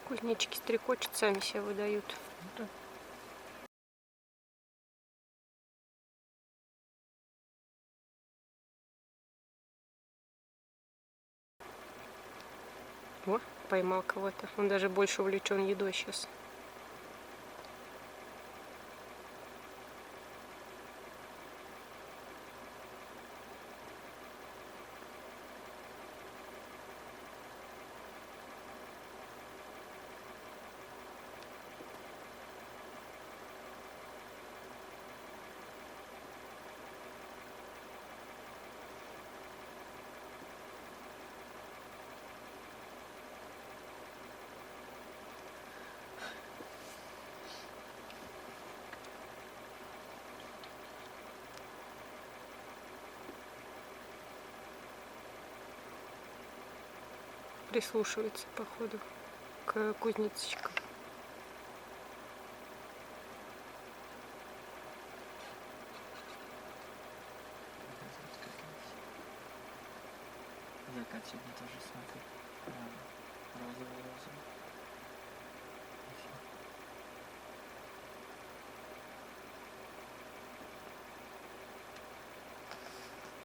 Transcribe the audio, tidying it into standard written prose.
Кузнечики стрекочут, сами себя выдают. Да. О, поймал кого-то. Он даже больше увлечен едой сейчас. Прислушивается, походу, к кузнечикам. Закат сегодня тоже смотрит. Розовый.